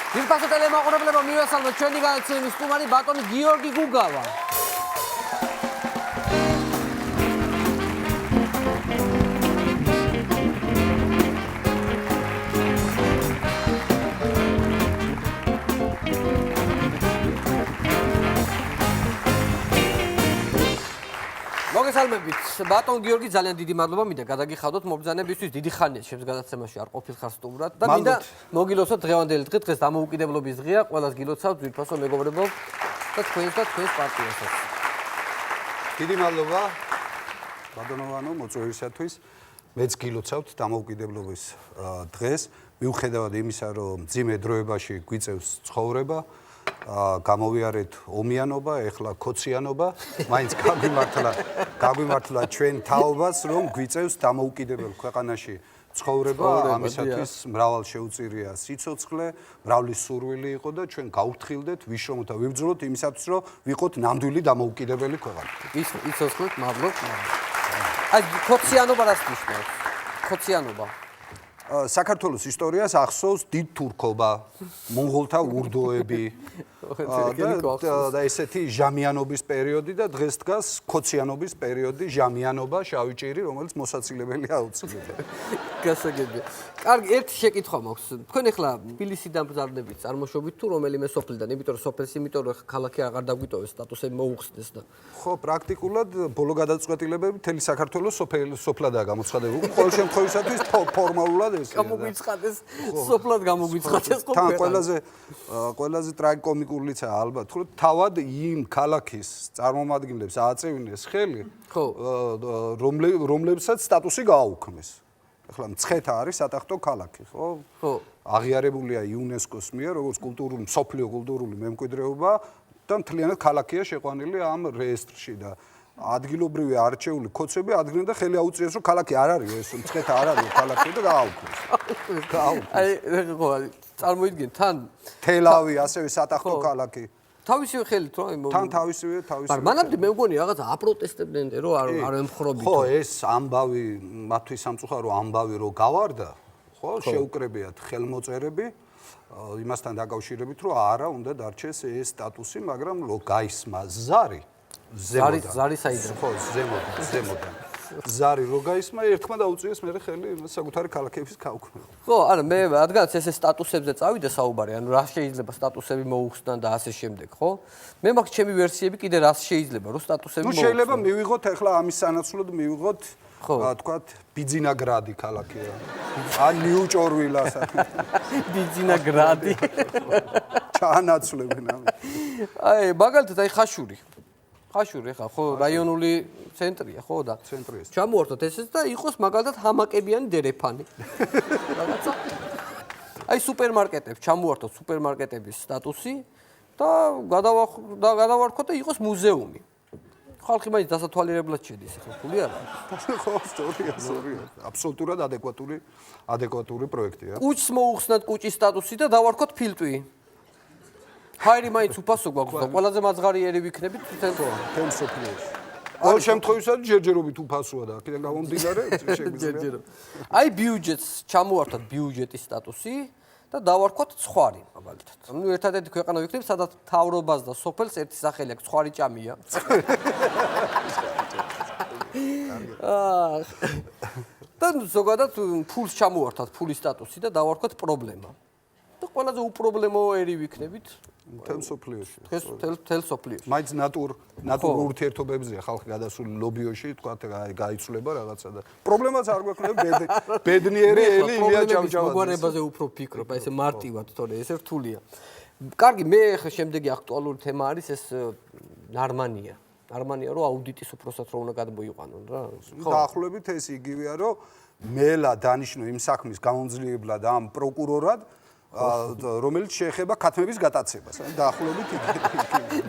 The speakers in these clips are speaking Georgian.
ძირფასო ტელემოყურებლებო, მივესალმოთ ჩვენი განაცემის სტუმარი ბატონი გიორგი გუგავა. მოგესალმებით, ბატონ გიორგი, ძალიან დიდი მადლობა, მინდა გადაგიხადოთ მობრძანებისთვის, დიდი ხანია ჩემს გადაცემაში არ ყოფილხარ სტუმრად და მინდა მოგილოცოთ დღევანდელი დღე, დღეს დამოუკიდებლობის დღეა, ყველას გილოცავთ ძვირფასო მეგობრებო და თქვენს პარტიასაც. დიდი მადლობა ბატონოვანო მოწვევისათვის. მეც გილოცავთ დამოუკიდებლობის დღეს, მიუხედავად იმისა, რომ მძიმე დროებაში გვიწევს ცხოვრება. გამოვიარეთ ომიანობა, ეხლა ქოციანობა, მაინც გაგვიმართლა ჩვენ თაობას, რომ გვიწევს დამოუკიდებელ ქვეყანაში ცხოვრება, ამისათვის მრავალ შეუწირია სიცოცხლე, მრავალი სურვილი იყო და ჩვენ გავფრთხილდეთ, ვიშრომოთ და ვიბრძოლოთ იმისათვის, რომ ვიყოთ ნამდვილი დამოუკიდებელი ქვეყანა. იცოცხლეთ, მადლობა. აი, ქოციანობა რას ნიშნავს? ქოციანობა საქართველოს ისტორიას ახსოვს დიდ თურქობა, მონღოლთა ურდოები და ესეთი ჟამიანობის პერიოდი და დღეს დგას ქოციანობის პერიოდი, ჟამიანობა, შავი ჭირი, რომელიც მოსაცილებელია აუცილებლად. გასაგებია. კარგი, ერთი შეკითხვა მაქვს. თქვენ ახლა თბილისიდან ბრძანებით წარმოშობით თუ რომელიმე სოფლიდან, იმიტომ რომ სოფელს, იმიტომ რომ ქალაქი აღარ დაგვიტოვეს, სტატუსები მოუხსნეს და ხო, პრაქტიკულად ბოლო გადაწყვეტილებები მთელი საქართველოს სოფლადაა გამოცხადებული. ყოველ შემთხვევისათვის ფორმალურად ეს გამოგვიცხადეს, სოფლად გამოგვიცხადეს თან ყველაზე ტრაგიკომიკურიც ალბათ, ხო, თავად იმ ქალაქის წარმომადგენლებს ააწევინეს ხელი, რომლებსაც სტატუსი გააუქმეს. ახლა მცხეთა არის სატახტო ქალაქი, ხო? ხო. აღიარებულია იუნესკოს მიერ, როგორც მსოფლიო კულტურული მემკვიდრეობა და მთლიანად ქალაქია შეყვანილი ამ რეესტრში და ადგილობრივი არჩეული ქოცები ადგენენ და ხელი აუწიეს, რომ ქალაქი არ არის ეს, მცხეთა არ არის ქალაქი და გააუქმეს. აი, ხო, წარმოიდგინეთ, თან თელავი ასევე სატახტო ქალაქი. თავისივე ხელით რა თან თავისივე. მაგრამ მანამდე მე მგონი რაღაცა აპროტესტებდნენ რომ არ ემხრობით. ხო, ეს ამბავი, მათთვის სამწუხარო ამბავი რო გავარდა, ხო, შეუკრებიათ ხელმოწერები იმასთან დაკავშირებით, რომ არა უნდა დარჩეს ეს სტატუსი, მაგრამ რო გაისმა ზარი საიდრო. ხო, ზემოდან. ზარი რო გაისმა, ერთხმა დაუწიეს მე ხელი საკუთარი ქალაქების გაუქმება. ხო, არა, მე რადგანაც ეს სტატუსებზე წავიდა საუბარი, ანუ რა შეიძლება სტატუსები მოუხსნან და ასე შემდეგ, ხო? მე მაქვს ჩემი ვერსიები კიდე რა შეიძლება, რომ სტატუსები მოუხსნან. შეიძლება მივიღოთ ახლა ამის სანაცვლოდ მივიღოთ თქვათ ბიძინაგრადი ქალაქია. ან ნიუჭორვილას. ბიძინაგრადი. ჩაანაცვლებენ ამით. აი, მაგალითად აი ხაშური ხა ხო რაიონული ცენტრია ხო და ცენტრია. ჩამოვართოთ ესეც და იყოს მაგალითად ჰამაკებიანი დერეფანი. რაღაცა. აი სუპერმარკეტებს ჩამოვართოთ სუპერმარკეტების სტატუსი და გადავარქოთ და იყოს მუზეუმი. ხალხი მაინც დასათვალიერებლად შედის ხო ფული არა? ხო, სწორია. აბსოლუტურად ადეკვატური პროექტია. კუჭს მოუხსნათ კუჭის სტატუსი და დავარქოთ ფილტვი. ჰაერი მაინც უფასო გვაქვს და ყველაზე მაძღარიერი ვიქნებით თემ სოფლიოში. ყოველ შემთხვევაში ჯერჯერობით უფასოა და აქედან გამომდინარე შეგვიძლია. აი ბიუჯეტს ჩამოვართოთ ბიუჯეტის სტატუსი და დავარქოთ ცხვარი მაგალითად. ნუ ერთადერთი ქვეყანა ვიქნებით, სადაც თავრობას და სოფელს ერთი სახელი აქვს, ცხვარი ჭამია. და ზოგადად ფულს ჩამოვართოთ, ფულის სტატუსი და დავარქოთ პრობლემა. და ყველაზე უპრობლემოერი ვიქნებით თემ სოფლიოში. თელ სოფლიოში. მაინც ნატურ ურთიერთობებზეა ხალხი გადასული ლობიოში, თქვათ გაიცვლება რაღაცა და პრობლემაც არ გვექნება ბედნიერი ელი ილია ჭავჭავაძე. მოგვარებაზე უფრო ფიქრობ, აი ესე მარტივად, თორე ესე რთულია. კარგი, მე ხა შემდეგი აქტუალური თემა არის ეს ნარმანია. ნარმანია რომ აუდიტის უფროსად რო უნდა გადმოიყვანონ რა. დაახლოებით ეს იგივეა რომ მელა დანიშნო იმ საქმის გამომძლეებლად ამ პროკურორად რომელიც შეეხება ქათმების გატაცებას. დაახლოებით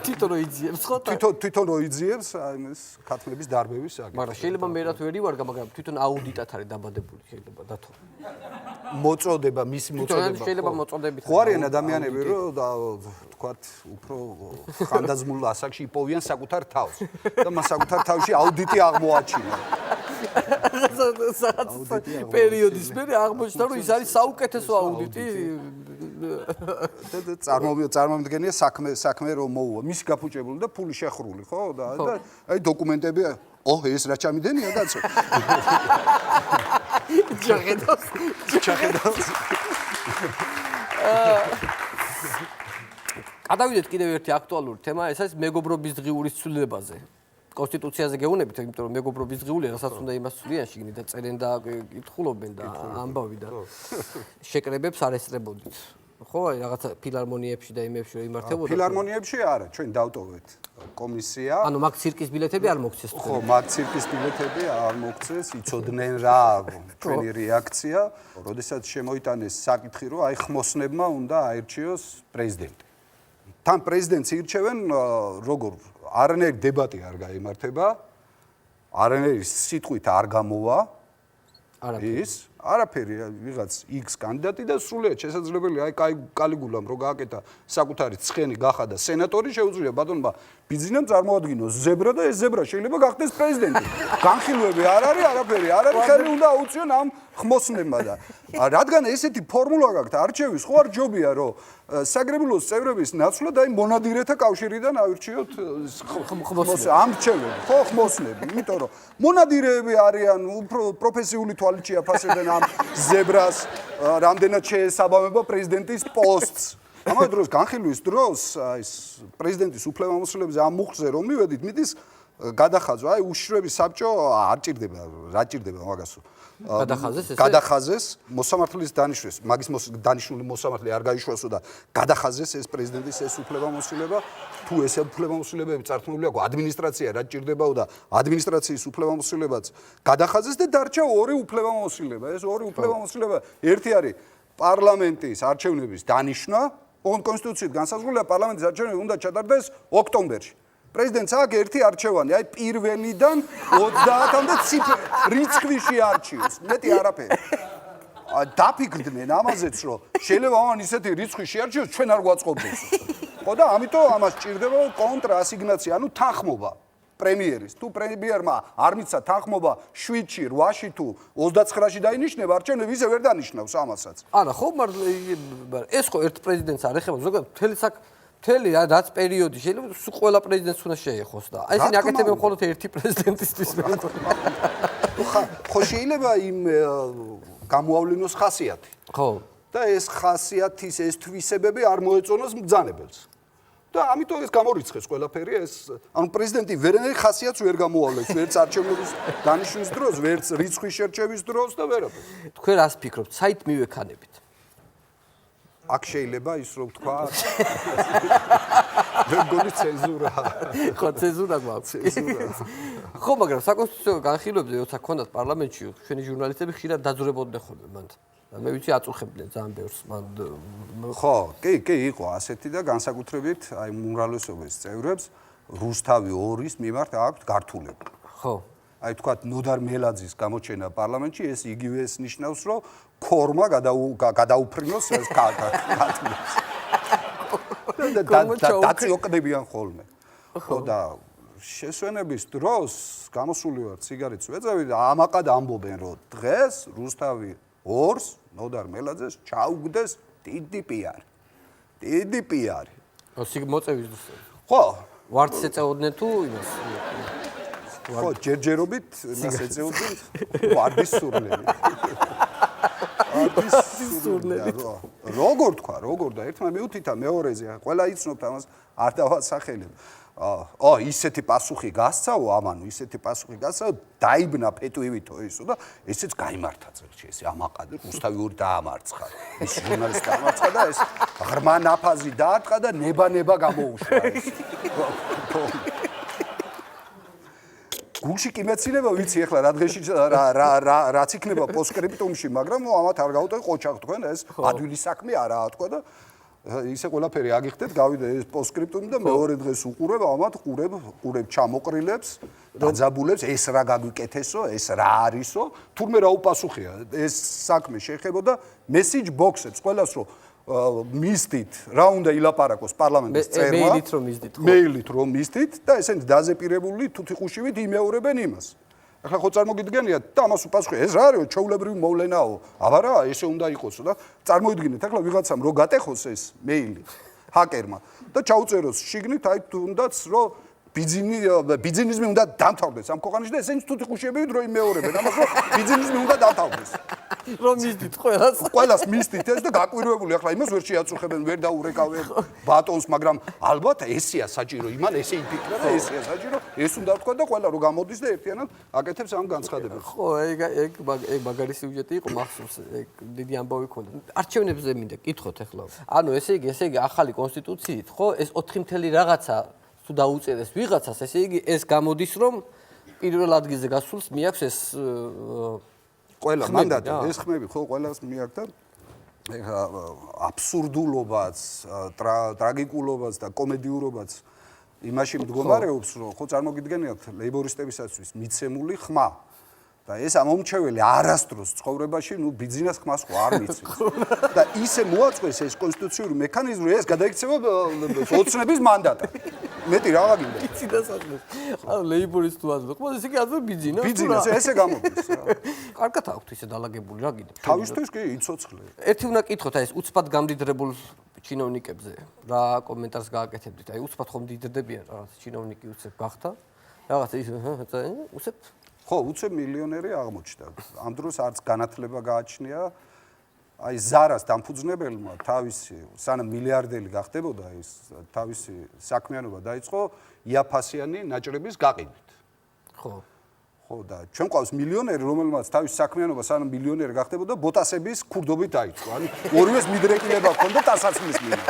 თვითონ როიძიებს ხო? თვითონ როიძიებს ეს ქათმების დარბევის საკითხი. მაგრამ შეიძლება მე რა თუ ერი ვარ, მაგრამ თვითონ აუდიტად არის დაბადებული შეიძლება დათო. მოწოდება, მისი მოწოდება. შეიძლება მოწოდებით. ხო არიან ადამიანები, რომ თქვათ, უფრო ხანდაზმულ ასაკში იპოვიან საკუთარ თავს და მას საკუთარ თავში აუდიტი აღმოაჩინა. პერიოდის მერე აღმოჩნდა რომ ის არის საუკეთესო აუდიტი წარმომიდგენია საქმე რომ მოუვა. მის გაფუჭებული და ფული შეხრული, ხო? და აი დოკუმენტები, ეს რა ჩამიდენია კაცო? ჩახედავს. გადავიდეთ კიდევ ერთი აქტუალური თემა, ეს არის მეგობრობის დღიურის ცვლილებაზე. კონსტიტუციაზე გეუბნებით, იმიტომ რომ მეგობრობის დღიურია, რასაც უნდა იმას ცვლიან შიგნით და წერენ და კითხულობენ და ამბავი და შეკრებებს არ ესწრებოდით. ხო, აი რაღაცა ფილარმონიებში და იმებში რომ იმართებოდა. ფილარმონიებში არა, ჩვენ დავტოვეთ კომისია. ანუ მაგ ცირკის ბილეთები არ მოგცეს თქვენ. ხო, მაგ ცირკის ბილეთები არ მოგცეს, იცოდნენ რა ჩვენი რეაქცია, როდესაც შემოიტანეს საკითხი, რომ აი ხმოსნებმა უნდა აირჩიოს პრეზიდენტი. თან პრეზიდენტს ირჩევენ როგორ არანაირი დებატი არ გაიმართება, არანაირი სიტყვით არ გამოვა ის, არაფერი, ვიღაც X კანდიდატი და სრულიად შესაძლებელია, აი კალიგულამ რო გააკეთა საკუთარი ცხენი გახადა სენატორი, შეუძლია ბატონმა ბიძინამ წარმოადგინოს ზებრა და ეს ზებრა შეიძლება გახდეს პრეზიდენტი. განხილვები არ არის, არაფერი, არ არის, ხელი უნდა აუწიონ ამ ხმოსნებმა და რადგან ესეთი ფორმულა გაქვთ არჩევის, ხო არ ჯობია რომ საგრებულოს წევრების ნაცვლად აი მონადირეთა კავშირიდან ავირჩიოთ ამრჩევები, ხო ხმოსნები, იმიტომ რომ მონადირეები არიან, უფრო პროფესიული თვალით შეაფასებენ ამ ზებრას, რამდენად შეესაბამება პრეზიდენტის პოსტს. ამავე დროს განხილვის დროს აი პრეზიდენტის უფლებამოსილებზე ამ მუხზე რომ მივედით, მიდის გადახაზვა, აი უშრების საბჭო არ ჭირდება, რა ჭირდება მაგასო. გადახაზეს მოსამართლის დანიშვნის, მაგის დანიშნული მოსამართლე არ გაიშვასო და გადახაზეს ეს პრეზიდენტის ეს უფლებამოსილება, თუ ეს უფლებამოსილებები წართულებული აქვს ადმინისტრაცია რა ჭირდებაო და ადმინისტრაციის უფლებამოსილებაც გადახაზეს და დარჩა ორი უფლებამოსილება. ეს ორი უფლებამოსილება, ერთი არის პარლამენტის არჩევნების დანიშვნა, კონსტიტუციით განსაზღვრულია პარლამენტის არჩევნები უნდა ჩატარდეს ოქტომბერში. პრეზიდენტს აქვს ერთი არჩევანი, აი პირველიდან 30-მდე რიცხვში არჩიოს, მეტი არაფერი. დაფიქრდნენ ამაზეც, რომ შეიძლება ამან ისეთი რიცხვი შეარჩიოს, ჩვენ არ გვაწყობდეს. ხო და ამიტომ ამას ჭირდება კონტრასიგნაცია, ანუ თანხმობა პრემიერის. თუ პრემიერმა არ მიცა თანხმობა 7-ში, 8-ში თუ 29-ში დაინიშნება არჩევნები, ისე ვერ დანიშნავს ამასაც. არა, ხო, მაგრამ ეს ხო ერთ პრეზიდენტს არ ეხება, ზოგადად მთელი რაც პერიოდი შეიძლება ყველა პრეზიდენტს უნდა შეეხოს და აი ესენი აკეთებენ მხოლოდ ერთი პრეზიდენტისთვის. ხო შეიძლება იმ გამოავლინოს ხასიათი. ხო. და ეს ხასიათის ეს თვისებები არ მოეწონოს მბრძანებელს. და ამიტომ ეს გამორიცხეს ყველაფერი, ეს ანუ პრეზიდენტი ვერანაირ ხასიათს ვერ გამოავლენს, ვერც არჩევნების დანიშვნის დროს, ვერც რიცხვის შერჩევის დროს და ვერაფერ. თქვენ რას ფიქრობთ, საით მივექანებით? აქ შეიძლება ის რომ თქვა ვერ გონი ცენზურა. ხო, ცენზურა გვაქვს. ხო, მაგრამ საკონსტიტუციო განხილვებზე როცა ქონდათ პარლამენტში, ჩვენი ჟურნალისტები ხშირად დაძურებოდნენ ხოლმე მანდ. და მე ვიცი აწუხებდნენ ძალიან ბევრს მანდ. ხო, კი, იყო ასეთი და განსაკუთრებით აი უმრავლესობის წევრებს რუსთავი 2-ის მიმართ აქვს გართულება. ხო. აი თქვა ნოდარ მელაძის გამოჩენა პარლამენტში ეს იგივეს ნიშნავს რომ ქორმა გადაუფრინოს ეს კატლებს. დაწიოყდებიან ხოლმე. ხო და შესვენების დროს გამოსული ვარ სიგარეტს ვეწევი და ამაყად ამბობენ რომ დღეს რუსთავი 2-ს ნოდარ მელაძეს ჩაუგდეს დიდი პიარი. დიდი პიარი. მოწევის დროს. ხო, ვარდს ეწეოდნენ თუ იმას? ხო, ჯერჯერობით მას ეწეოდნენ ვარდის სურნელი. როგორ თქვა, როგორ და ერთმა მიუთითა მეორეზე, ყველა იცნობთ ამას, არ დავასახელებ. ისეთი პასუხი გასცაო ამანუ, ისეთი პასუხი გასცაო, დაიბნა ფეტვივითო ისო და ესეც გაიმართა წელში, ესე ამაყადე, რუსთავი 2 დაამარცხა. ის ჟურნალისტი დაამარცხა და ეს ღრმა ნაფაზი დაარტყა და ნება გამოუშვა ეს. გულში კი მეცინება ვიცი ახლა რა დღეში რაც იქნება პოსტსკრიპტუმში, მაგრამ ამათ არ გავუტოვე ყოჩაღ თქვენ ეს ადვილი საქმე არაა თქვა და ისე ყველაფერი აგიხდეთ, გავიდა ეს პოსტსკრიპტუმი და მეორე დღეს უყურებ ამათ ყურებ ჩამოყრილებს, დაძაბულებს, ეს რა გაგვიკეთესო, ეს რა არისო, თურმე რა უპასუხია, ეს საქმე შეეხებოდა message box-ებს, ყველას რომ მისდით რა უნდა ილაპარაკოს პარლამენტის წერმა მეილით რომ მისდით და ესენი დაზეპირებული თუთიყუშივით იმეორებენ იმას ახლა ხო წარმოგიდგენიათ და ამას უპასუხე ეს რა არის ჩვეულებრივი მოვლენაო აბა რა ესე უნდა იყოსო და წარმოიდგინეთ ახლა ვიღაცამ რო გატეხოს ეს მეილი ჰაკერმა და ჩაუწეროს შიგნით აი თუნდაც რომ ბიზნესი უნდა დამთავრდეს ამ ქვეყანაში და ესენი თუთი ხუშები დრო იმეორებენ ამას რომ ბიზნესი უნდა დამთავრდეს რომ მისდით ყველას მისდით ეს და გაკვირვებული ახლა იმას ვერ შეაწუხებენ ვერ დაურეკავენ ბატონს მაგრამ ალბათ ესეა საჭირო იმან ესე იფიქრა და ესეა საჭირო ეს უნდა თქვა და ყველა რო გამოდის და ერთიანად აკეთებს ამ განცხადებებს ხო ეგ მაგარი სიუჟეტი იყო მახსოვს ეგ დიდი ამბავი ქონდა არჩევნებზე მინდა კითხოთ ახლა ანუ ესე იგი ახალი კონსტიტუციით ხო ეს 4 მთელი რაღაცა თუ დაუწერეს ვიღაცას ესე იგი ეს გამოდის რომ პირველ ადგილზე გასულს მიაქვს ეს ყველა მანდატი ეს ხმები ხო ყველას მიაქვს და ეხა აბსურდულობაც ტრაგიკულობაც და კომედიურობაც იმაში მდგომარეობს რომ ხო წარმოგიდგენიათ ლეიბორისტებისათვის მიცემული ხმა და ეს ამომრჩეველი არასდროს ცხოვრებაში ნუ ბიზნეს ხმას ხო არ მიცემს და ისე მოაწყვეს ეს კონსტიტუციური მექანიზმი ეს გადაიქცევა ოცნების მანდატად მეტი რა ვაგინდა იცი და საქმეს ანუ ლეიბორისტ ვაზრობ ხო ესე იგი აზრობ ბიზნეს ესე გამოდის რა კარგად აქვთ ისე დალაგებული რა გინდა თავისთვის კი იცოცხლე ერთი უნდა კითხოთ აი ეს უცბად გამდიდრებულ ჩინოვნიკებზე რა კომენტარს გააკეთებდით აი უცბად ხომ დიდდებიან რაღაც ჩინოვნიკი უცებ გახდა რაღაც ის უცებ ხო, უცებ მილიონერი აღმოჩნდა. ამ დროს არც განათლება გააჩნია. აი ზარას დამფუძნებელმა თავისი სანამ მილიარდელი გახდებოდა ის თავისი საქმიანობა დაიწყო იაფასიანი ნაჭრების გაყიდვით. ხო. ხო და ჩვენ ყავს მილიონერი რომელმაც თავისი საქმიანობა სანამ მილიონერი გახდებოდა ბოტასების ქურდობით დაიწყო. ანუ ორივეს მიდრეკილება ჰქონდა დასაცმლის მინდა.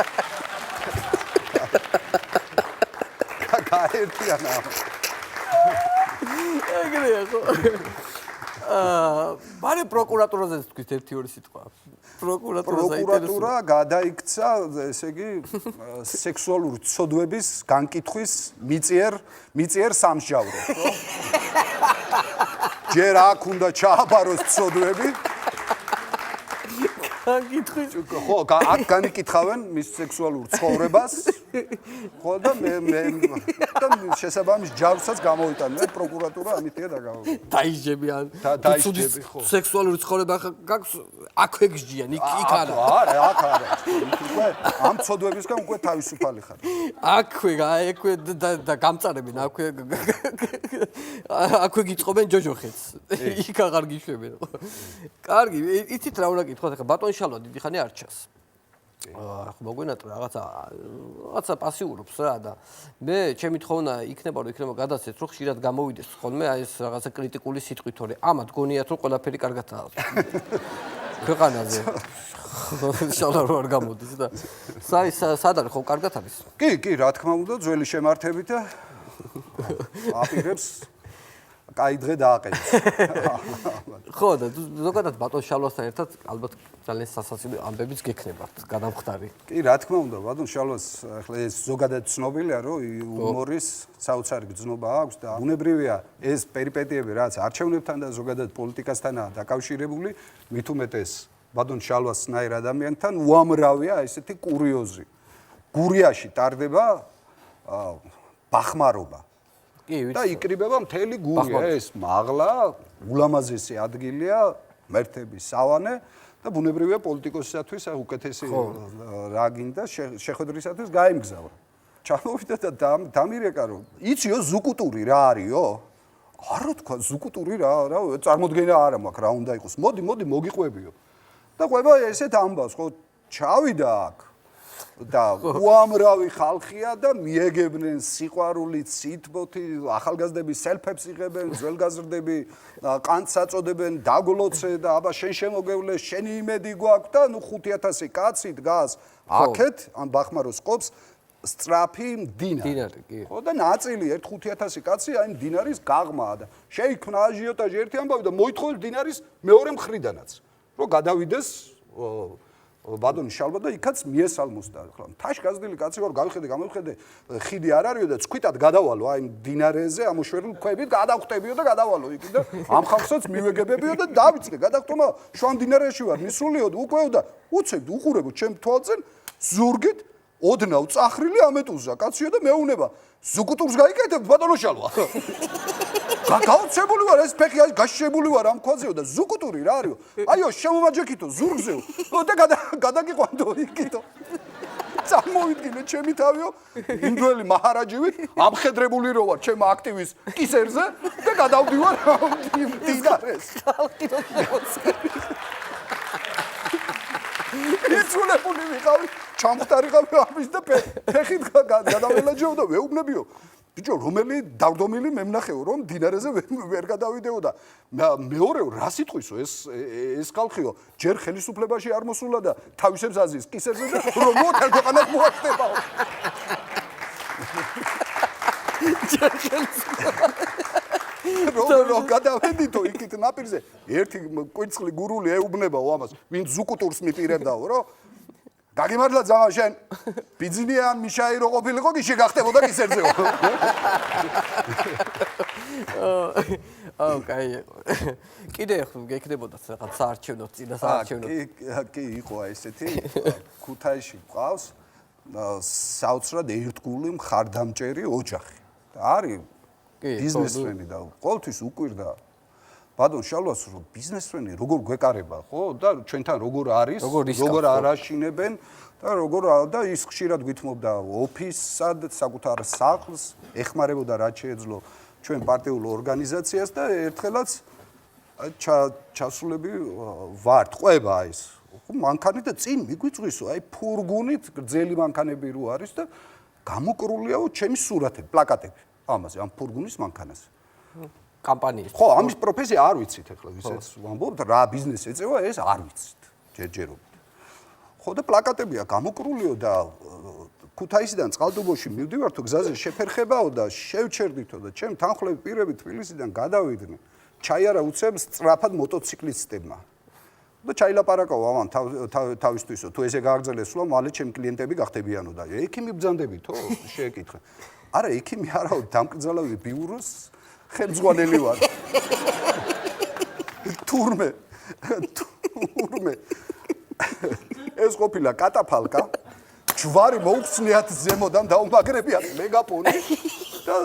გაერთიანა. ეგრეა ხო ბარე პროკურატურაზე თქვით ერთი ორი სიტყვა პროკურატურა გადაიქცა ესე იგი სექსუალური ცოდვების განკითხვის მიწიერ სამსჯავრო ხო ჯერ აქ უნდა ჩააბაროს ცოდვები განკითხვის ხო აქ განიკითხავენ მის სექსუალურ ცხოვრებას ხო და მე შესაბამის ჯარსაც გამოიტანენ პროკურატურა ამითია დაგავდა დაიჯები ან დაიჯები ხო სექსუალური ცხოვრება გაქვს აქვე გჯიან იქ არა არა აქ არა ამ ცოდვებისგან უკვე თავისუფალი ხარ აქვე და გამწარებენ აქვე გიწყობენ ჯოჯოხეთს იქ აღარ გიშვებენ კარგი იცით რა უნდა კითხოთ ახლა ბატონ შალვა დიდი ხანი არ ჩას ხო მოგვინატრა რაღაცა პასიურობს რა და მე ჩემი თხოვნა იქნება რომ იქნება გადაცეთ რომ ხშირად გამოვიდეს ხოლმე აი ეს რაღაცა კრიტიკული სიტყვით თორე ამათ გონიათ რომ ყველაფერი კარგადაა ქვეყანაზე შალვა რო არ გამოდის და სად არის ხო კარგად არის კი რა თქმა უნდა ძველი შემართებით და აპირებს კაი დღე დააყენოს. ხო და ზოგადად ბატონ შალვასთან ერთად ალბათ ძალიან სასაცილო ამბებიც გექნებათ გადამხდარი. კი რა თქმა უნდა ბატონ შალვას ახლა ეს ზოგადად ცნობილია რომ იუმორის საოცარი გრძნობა აქვს და უნებრივია ეს პერიპეტიები რაც არჩევნებთან და ზოგადად პოლიტიკასთანაა დაკავშირებული მით უმეტეს ბატონ შალვასნაირ ადამიანთან უამრავია ესეთი კურიოზი. გურიაში ტარდება ბახმარობა და იკრიბება მთელი გურია ეს მაღლა ულამაზესი ადგილია მერთების სავანე და ბუნებრივია პოლიტიკოსისათვის უკეთესი რა გინდა შეხვედრისათვის გაემგზავრა ჩამოვიდა და დამირეკა რომ იციო ზუკუტური რა არისო არა თქვა ზუკუტური რა წარმოდგენა არ მაქვს რა უნდა იყოს მოდი მოგიყვებიო და ყვება ესეთ ამბავს ხო ჩავიდა აქ და უამრავი ხალხია და მიეგებდნენ სიყვარულით, სითბოთი, ახალგაზრდები სელფებს იღებენ, ძველგაზრდები ყანწს აწოდებენ, დაგლოცე და აბა შენ შემოგევლე, შენი იმედი გვაქვს და ნუ 5000 კაცი დგას აქეთ ამ ბახმაროს ყობს სწრაფი მდინარე. ხო და ნაწილი 5000 კაცი აი მდინარის გაღმაა და შეიქმნა აჟიოტაჟი ერთი ამბავი და მოითხოვეს მდინარის მეორე მხრიდანაც, რომ გადავიდეს ბატონი შალვა და იქაც მიესალმოს და ახლა თაში გაზრდილი კაცი ვარ გამოვხედე ხიდი არ არისო და წვიტად გადავალო აი მდინარეზე ამოშვერილ ქვებით გადავხტებიო და გადავალო იქ და ამ ხალხსაც მივეგებებიო და დავიწყე გადახტომა შვამდინარეში ვარ მისულიო უკვე და უცებ უყურებო ჩემ თვალწინ ზურგით ოდნავ წახრილი ამეტუზა კაციო და მეუნება ზუკუტურს გაიკეთებ ბატონო შალვა გაოცებული ვარ ეს ფეხი აი გაშებული ვარ ამ ქვაზეო და ზუკუტური რა არისო აიო შემომაჯექითო ზურგზეო და გადაგიყვანდო იქითო წამოვიდგინე ჩემი თავიო ინდოელი მაჰარაჯივით ამხედრებული რო ვარ ჩემ აქტივის კისერზე და გადავდივარ დინარეს იცულებული ვიყავი ჩამხტარიყავი ამის და ფეხით გადაველაჯეო და ვეუბნებიო ბიჭო რომელი დავდომილი მემნახეო რომ დინარეზე ვერ გადავიდეო და მეორეო რა სიტყვისო ეს ხალხიო ჯერ ხელისუფლებაში არ მოსულა და თავისებს აზის კისერზე და რომ მოთელ ქვეყანას მოახდებაო ჯერ ხელისუფლებაში რომ გადავედითო იქით ნაპირზე ერთი კვირცხლი გურული ეუბნებაო ამას ვინც ზუკუტურს მიპირებდაო რომ გაგიმართლა ძმა შენ ბიძინია ან მიშაირო ყოფილიყო კი შეგახტებოდა კისერზეო აუ კაი კიდე გეკდებოდა რაღაც საარჩევნო წინა საარჩევნო კი იყო ესეთი ქუთაისში ყავს საოცრად ერთგული მხარდამჭერი ოჯახი და არის ბიზნესმენი და ყოველთვის უკვირდა ბადონ შალვას რომ ბიზნესმენი როგორ გვეკარება ხო და ჩვენთან როგორ არის როგორ არაშინებენ და როგორ და ის ხშირად გვითმობდა ოფისსად საკუთარ სახლს ეხმარებოდა რაც შეეძლო ჩვენ პარტიულ ორგანიზაციას და ერთხელაც ჩასულები ვართ ყვება ის მანქანი და წინ მიგვიწვისო აი ფურგუნით გრძელი მანქანები რო არის და გამოკრულიაო ჩემი სურათები პლაკატები ამაზე ამ ფურგუნის მანქანაზე კამპანიის ხო ამის პროფესია არ ვიცით ახლა ვისაც ვამბობთ რა ბიზნესი ეწევა ეს არ ვიცით ჯერჯერობით ხო და პლაკატებია გამოკრულიო და ქუთაისიდან წყალტუბოში მივდივართო გზაზე შეფერხებაო და შევჩერდითო და ჩემ თანხლები პირები თბილისიდან გადავიდნენ ჩაიარა უცებს სწრაფად მოტოციკლისტებმა და ჩაილაპარაკაო ამან თავისთვისო თუ ესე გააგრძელეს სულ მალე ჩემი კლიენტები გახდებიანო და ექიმი ბრძანდებითო შეეკითხა არა ექიმი არაო დამკრძალავი ბიუროს ხელმძღვანელი ვარ თურმე ეს ყოფილა კატაფალკა ჯვარი მოუხსნიათ ზემოდან დაუმაგრებიათ მეგაპონი და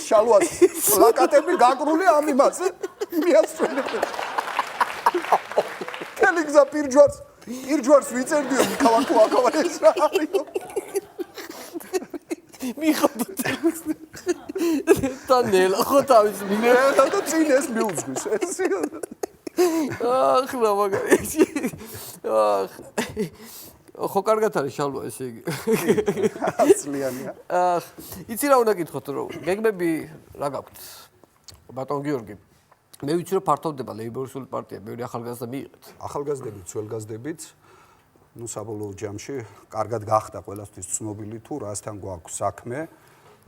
შალვას პლაკატები გაკრული ამ იმაზე მიასწრებენ თელიგზა პირჯვარს ვიწერდიო მიქავანქო აკავა ეს რა არისო მიხოთ თანელა ხო თავის მინერა და წინ ეს მიუძღვის ეს ახლა მაგარი ხო კარგად არის შალვა ესე იგი აცლიანია იცი რა უნდა გითხოთ რომ გეგმები რა გაქვთ ბატონ გიორგი მე ვიცი რომ ფართოვდება ლეიბორისტული პარტია ბევრი ახალგაზრდა მიიღეთ ახალგაზრდები ძველგაზრდებით ну საბოლოო ჯამში კარგად გახდა ყველასთვის ცნობილი თუ რასთან გვაქვს საქმე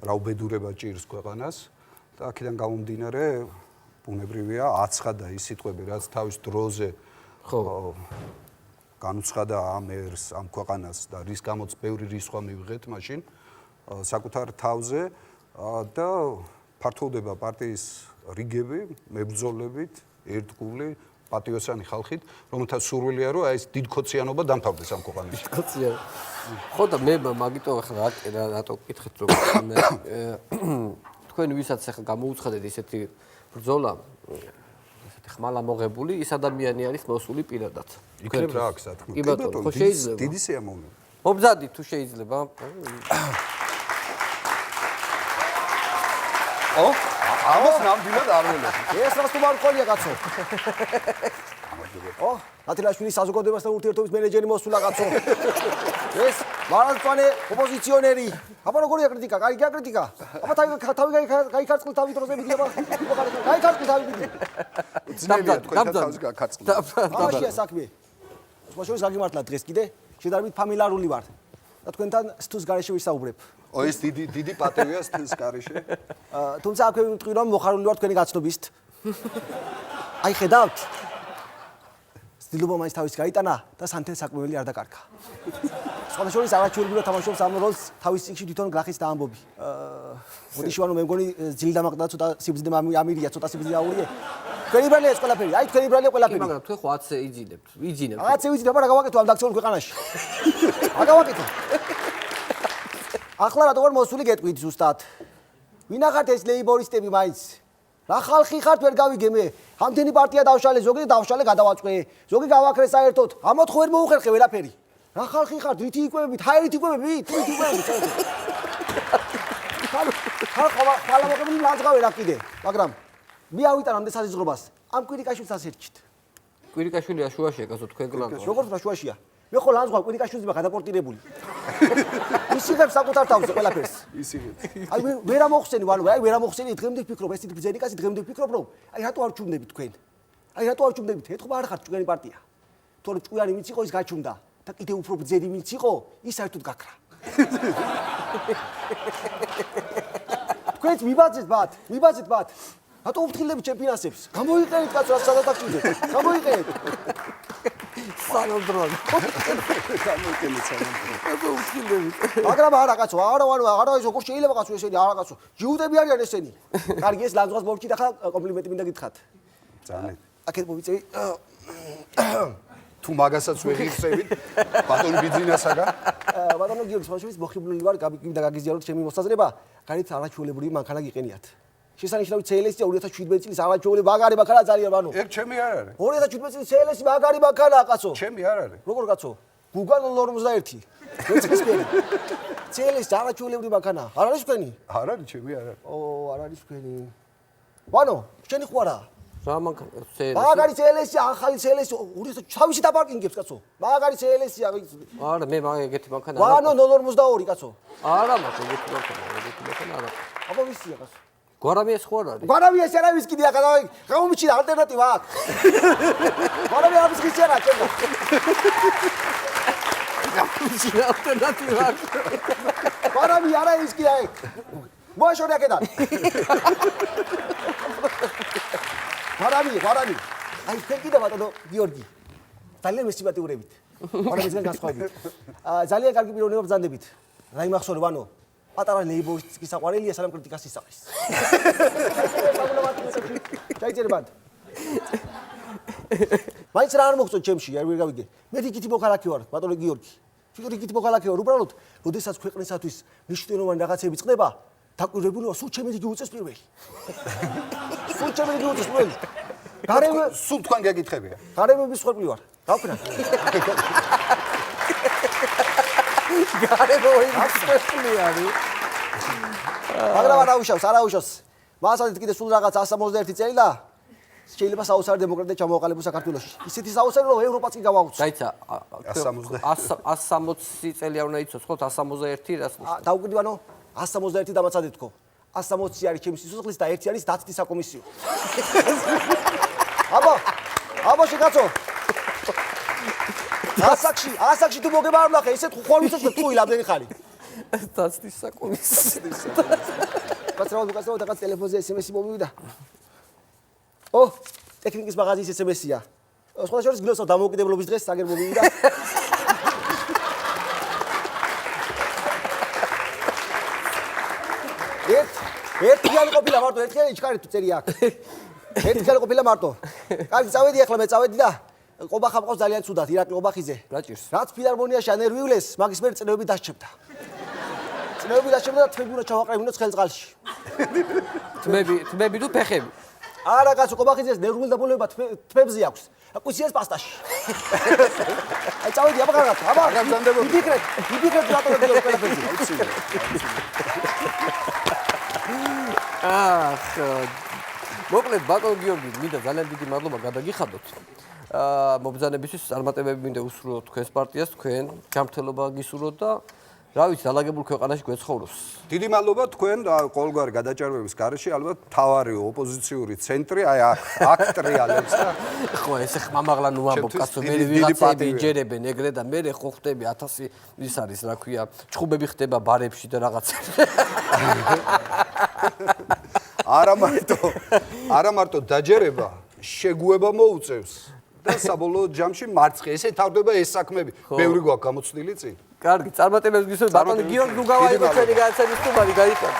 რა უბედურება ჭირს ქვეყანას და აქედან გამომდინარე ბუნებრივია აცხადა ის სიტყვები რაც თავის დროზე ხო განუცხადა ამ ერს ამ ქვეყანას და რის გამოც ბევრი რისხვა მივიღეთ მაშინ საკუთარ თავზე და ფართოვდება პარტიის რიგები მებრძოლებით ერთგული პატიოსანი ხალხით, რომელთა სურვილია რომ აი ეს დიდქოციანობა დამთავრდეს ამ ქვეყანაში. კოცია. ხო და მე მაგიტო ახლა რატო გკითხეთ რომ თქვენ ვისაც ახლა გამოუცხადეთ ისეთი ბრძოლა, ესეთი ხმალა მოღებული, ის ადამიანი არის მოსული პირადად. იქნებ რა აქვს თქმა. კი ბატონო, ხო შეიძლება. დიდი სიამოვნებაა. მობზადი თუ შეიძლება. ო? ამას ნამდვილად არ ველოდი. ეს რას თუ მარკოლია კაცო. ო, ათილაშვილის საზოგადოებასთან ურთიერთობის მენეჯერი მოსულა კაცო. ეს მარადმწვანე ოპოზიციონერი. აბა როგორია კრიტიკა? კაიგია კრიტიკა. აბა თავი გაიქარწყლ თავი დროზე მიდი აბა. გაიქარწყლ თავი მიდი. ძნელია თქვენ თავზე გაქარწყლ. ამაშია საქმე. მოშორის გაგიმართლა დღეს კიდე შედარებით ფამილარული ვარ. და თქვენთან სტუს გარეშე ვისაუბრებ. ო ეს დიდი პატევია სტუს გარეშე. თუმცა აქვე ვიმტყვი რომ მოხარული ვარ თქვენი გაცნობისთ. აი ხედავთ? ძილობა მაინც თავის გაიტანა და სანთელ საკმეველი არ დაკარგა. სხვადასხვა არაჩვეულებრივად თამაშობს ამ როლს თავის წიგნში თვითონ გლახის და ამბობი. მოდიშვანო მე მგონი ძილი დამაყდა ცოტა სიბრძნე ამირია ცოტა სიბრძნე აურიე. თქვენი ბრალია ეს ყველაფერი. აი თქვენი ბრალია ყველაფერი. მაგრამ თქვენ ხო 10-ზე იძინებთ. იძინებთ. 10-ზე ვიძინებ, აბა რა გავაკეთო ამ დაქცეულ ქვეყანაში. რა გავაკეთო? ახლა რატო ვარ მოსული გეტყვით ზუსტად? ვინ ახართ ეს ლეიბორისტები მაინც? რა ხალხი ხართ ვერ გავიგე მე. ამდენი პარტია დავშალე, ზოგი დავშალე გადავაწყვე. ზოგი გავაქრე საერთოდ. ამოთ ხო ვერ მოუხერხე ვერაფერი. რა ხალხი ხართ, რითი იკვებებით, ჰაერით იკვებებით, თუ რითი იკვებებით საერთოდ. ხალხა მოგებული ლანძღავე რა კიდე, მაგრამ მე ავიტან ამდენ საზღრობას. ამ კვირიკაშვილს ასერჩით. კვირიკაშვილია შუაშია, კაცო, თქვენ კლანს. როგორ რა შუაშია? მე ხო ლანძღვა კვირიკაშვილზეა გადაპორტირებული. ისიღებს საკუთარ თავზე ყველაფერს. ისიღებს. აი ვერ ამოხსენი, ვანო, აი ვერ ამოხსენი, დღემდე ვფიქრობ, ეს ბრძენი კაცი დღემდე ვფიქრობ, რომ აი რატო არ ჩუმდებით თქვენ? აი რატო არ ჩუმდებით? ეთქობა არ ხართ ჭკვიანი პარტია. თორე ჭკვიანი ვინც იყო ის გაჩუმდა და კიდე უფრო ბრძენი ვინც იყო, ის საერთოდ გაქრა. თქვენც მიბაძეთ ბათ. რატო უფრთხილდებით ჩემპიონატებს? გამოიყენეთ კაცო რა სადათახშიზე. გამოიყენეთ. სანოდრონ. გამოიყენეთ სანოდრონ. რატო უფრთხილდებით? მაგრამ არა კაცო, არა ის როგორ შეიძლება კაცო ესენი, არა კაცო. ჯიუტები არიან ესენი. კარგი ეს ლანძღვას მოვჭი და ხა კომპლიმენტი მინდა გითხრათ. ძალიან. აქეთ მოვიწევი. თუ მაგასაც ვეღირსებით, ბატონ ბიძინასაგან. ბატონო გიორგი სპაშოვის მოხიბლული ვარ, გაგიგდა გაგიზიაროთ ჩემი მოსაზრება, გარეთ არაჩვეულებრივი მანქანა გიყენიათ. შესანიშნავი CLS-ი 2017 წლის არაჩვეულებული მაგარი მანქანა ძალიან ბანო. ეგ ჩემი არ არის. 2017 წლის CLS-ი მაგარი მანქანაა კაცო. ჩემი არ არის. როგორ კაცო? Google 41. ვეცქისკენი. CLS-ი არაჩვეულებრივი მანქანაა. არ არის თქვენი? არ არის ჩემი არ არის. არ არის თქვენი. ბანო, შენი ხო არა? რა მანქანა CLS? მაგარი CLS-ი, ახალი CLS-ი 2000 თავისი დაპარკინგებს კაცო. მაგარი CLS-ი არა, მე ეგეთი მანქანა ბანო 042 კაცო. არა, მაგრამ ეგეთი მანქანა არა. აბა ვისია კაცო. გვარამიეს ხო არ არის? გვარამიეს არა ვის კიდე ახლა გამომიჩინა ალტერნატივა აქვს. გვარამია არის କିଛି არა ჩემო. გამომიჩინა ალტერნატივა აქვს. გვარამი არა ის კიდე აი. მოაშორე აქედან. გვარამი. აი თქვენ კიდე ბატონო გიორგი. ძალიან მესიმპათიურებით. გვარამისგან განსხვავებით. ძალიან კარგი პიროვნება ბრძანდებით. რა იმახსოვრე ბანო? პატარა ლეიბორისტის საყვარელია სალამ კრიტიკას ისაყრის. ჩაიწერებად. მაინც რა არ მოგწონთ ჩემში, არ ვერ გავიგე. მე რიგითი მოქალაქე ვარ, ბატონო გიორგი. თვითონ რიგითი მოქალაქე ვარ, უბრალოდ, როდესაც ქვეყნისათვის მნიშვნელოვანი რაღაცები წყდება, დაკვირვებულია სულ ჩემი რიგი უწეს პირველი. სულ ჩემი რიგი უწეს პირველი. გარემე სულ თქვენ გეკითხებია. გარემების ხორბლი ვარ. გავკრა. გარემო ინსპექტორი არის. მაგრამ არა უშავს. მასაც კიდე სულ რაღაც 161 წელი და შეიძლება საოცარი დემოკრატია ჩამოაყალიბოს საქართველოში. ისეთი საოცარი რომ ევროპაც კი გავაუწევს. დაიცა 160 წელი არ უნდა იცოცხლო 161 რას ნიშნავს? დაუკვირდივანო 161 დამაცადეთ თქო. 160 არის ჩემი სიცოცხლის და 1 არის დაცვის საკომისიო. აბა შეკაცო. ასაკში თუ მოგება არ ვნახე, ისეთ ხვალ ვიცოდი თუ ილამდენი ხარი. დაცვის საკომისიო. კაცრავა და კაც ტელეფონზე SMS-ი მომივიდა. ტექნიკის მაღაზიის SMS-ია. სხვა შორის გილოსავ დამოუკიდებლობის დღეს აგერ მომივიდა. ერთიანი ყოფილა მარტო, ერთიანი ჩქარი თუ წერი აქ. ერთიანი ყოფილა მარტო. კარგი, წავედი ახლა მე წავედი და ყობახა მყავს ძალიან ცუდად, ირაკლი ყობახიძე. რაჭირს. რაც ფილარმონიაში ანერვიულეს, მაგის მერ წნევები დასჭებდა. წნევები დასჭებდა და თმები უნდა ჩავაყრევინო ცხელწყალში. თმები თუ ფეხები? არა კაცო, ყობახიძეს ნერვული დაბოლოება თმებზე აქვს. აკუციეს პასტაში. აი წავედი, აბა კარგად, აბა. იფიქრეთ რატო გიორგი ყველაფერზე. მოკლედ ბატონ გიორგი, მინდა ძალიან დიდი მადლობა გადაგიხადოთ. მობრძანებისთვის წარმატებები მინდა უსურვოთ თქვენს პარტიას, თქვენ ჯანმრთელობა გისურვოთ და რა ვიცი, დალაგებულ ქვეყანაში გვეცხოვროს. დიდი მადლობა თქვენ ყოველგვარი გადაჭარბების გარეშე, ალბათ თავარი ოპოზიციური ცენტრი, აი აქ ტრიალებს და ხო, ესე ხმამაღლა ნუ ამბობ კაცო, მე ვიღაცები იჯერებენ ეგრე და მე ხო ხტები 1000 ის არის, რა ქვია, ჩხუბები ხდება ბარებში და რაღაცები. არა მარტო დაჯერება, შეგუება მოუწევს და საბოლოო ჯამში მარცხი. ესე თავდება ეს საქმეები. ბევრი გვაქვს გამოცდილი წინ. კარგი, წარმატებებს გისურვებთ. ბატონი გიორგი გუგავა იყო ჩვენი განაცემის სტუმარი, გაიწევთ.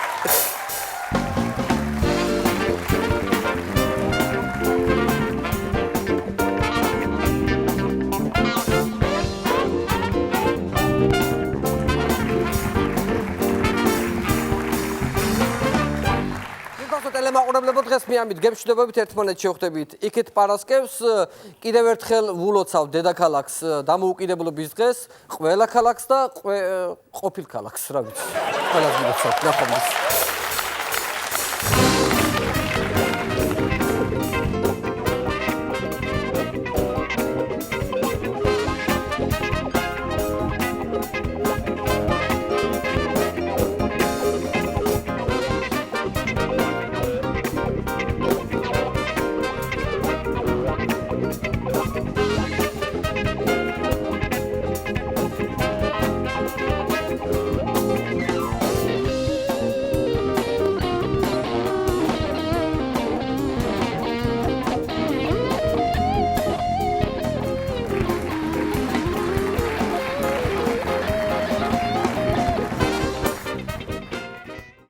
მავნებლებო, დღეს მიანით გემშვიდობებით ერთმანეთს შევხვდებით. იქით პარასკევს კიდევ ერთხელ ვულოცავ დედაქალაქს დამოუკიდებლობის დღეს, ყველა ქალაქს და ყოფილ ქალაქს, რა ვიცი. ყველას ვულოცავ. ნახვამდის.